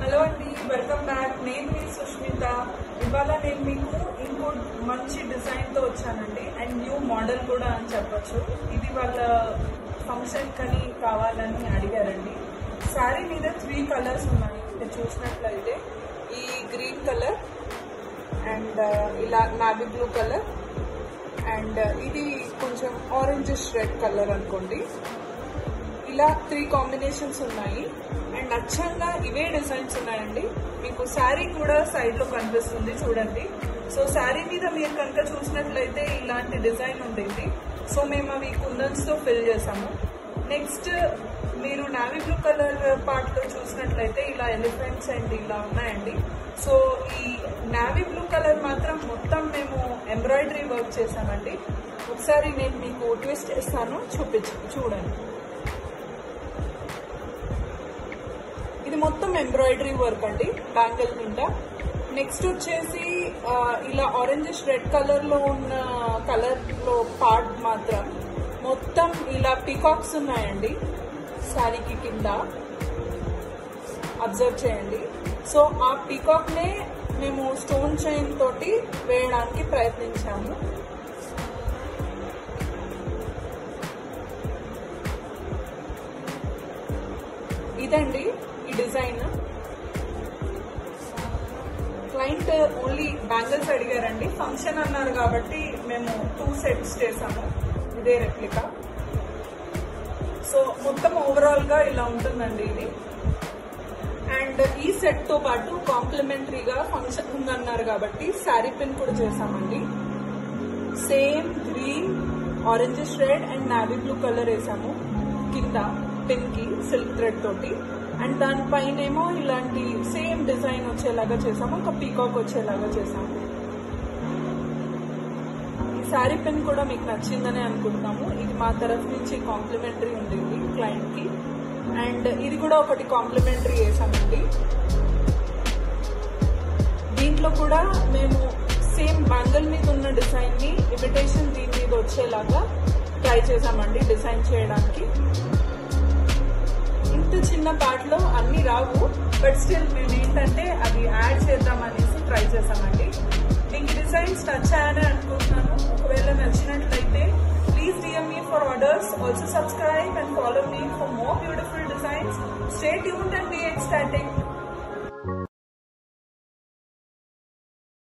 Hello అండి, welcome back. నేను మీ సుష్మిత. ఇవాళ నేను మీకు ఇంకో మంచి డిజైన్తో వచ్చానండి. అండ్ న్యూ మోడల్ కూడా అని చెప్పచ్చు. ఇది వాళ్ళ ఫంక్షన్ కని కావాలని అడిగారండి. శారీ మీద 3 కలర్స్ ఉన్నాయి. మీరు చూసినట్లయితే ఈ గ్రీన్ కలర్ అండ్ ఇలా నావీ బ్లూ కలర్ అండ్ ఇది కొంచెం ఆరెంజిష్ రెడ్ కలర్ అనుకోండి. ఇలా 3 కాంబినేషన్స్ ఉన్నాయి. అండ్ అచ్చంగా ఇవే డిజైన్స్ ఉన్నాయండి. మీకు శారీ కూడా సైడ్ లో కనిపిస్తుంది చూడండి. సో శారీ మీద మీరు కనుక చూసినట్లయితే ఇలాంటి డిజైన్ ఉంటుంది. సో మేము అవి కుందన్స్ తో ఫిల్ చేసాము. నెక్స్ట్ మీరు నావీ బ్లూ కలర్ పార్ట్ లో చూసినట్లయితే ఇలా ఎలిఫెంట్స్ అండ్ ఇలా ఉన్నాయండి. సో ఈ నావీ బ్లూ కలర్ మాత్రం మొత్తం మేము ఎంబ్రాయిడరీ వర్క్ చేసామండి. ఒకసారి నేను మీకు ట్విస్ట్ ఇస్తాను, చూడండి. ఇది మొత్తం ఎంబ్రాయిడరీ వర్క్ అండి బ్యాంగిల్ మీద. నెక్స్ట్ వచ్చేసి ఇలా ఆరెంజిష్ రెడ్ కలర్ లో ఉన్న కలర్ లో పార్ట్ మాత్రం మొత్తం ఇలా పీకాక్స్ ఉన్నాయండి శారీకి కింద. అబ్జర్వ్ చేయండి. సో ఆ పీకాక్ నే మేము స్టోన్ చైన్ తోటి వేయడానికి ప్రయత్నించాము. ఇదండి ఈ డిజైన్. క్లయింట్ ఓన్లీ బ్యాంగిల్స్ అడిగారండి. ఫంక్షన్ అన్నారు కాబట్టి మేము 2 సెట్స్ చేసాము. ఇదే రెప్లికా. సో మొత్తం ఓవరాల్ గా ఇలా ఉంటుందండి ఇది. అండ్ ఈ సెట్ తో పాటు కాంప్లిమెంటరీగా ఫంక్షన్ ఉందన్నారు కాబట్టి శారీ పిన్ కూడా చేసామండి. Same green, orangish red and navy blue colour వేసాము కింద పిన్ కి సిల్క్ థ్రెడ్ తోటి. అండ్ దానిపైన ఏమో ఇలాంటి సేమ్ డిజైన్ వచ్చేలాగా చేసాము, ఒక పీకాక్ వచ్చేలాగా చేసాము. ఈ శారీ పిన్ కూడా మీకు నచ్చిందని అనుకుంటున్నాము. ఇది మా తరఫు నుంచి కాంప్లిమెంటరీ ఉంటుంది క్లయింట్ కి. అండ్ ఇది కూడా ఒకటి కాంప్లిమెంటరీ వేసామండి. దీంట్లో కూడా మేము సేమ్ బ్యాంగిల్ మీద ఉన్న డిజైన్ ని ఇమిటేషన్ దీని మీద వచ్చేలాగా ట్రై చేసామండి డిజైన్ చేయడానికి. ఇంత చిన్న పార్ట్ లో అన్ని రావు, బట్ స్టిల్ మేము ఏంటంటే అది యాడ్ చేద్దాం అనేసి ట్రై చేసామండి. మీకు డిజైన్స్ నచ్చాయని అనుకుంటున్నాను. ఒకవేళ నచ్చినట్లయితే please DM me for orders. Also subscribe and follow me for more beautiful designs. Stay tuned and be ecstatic.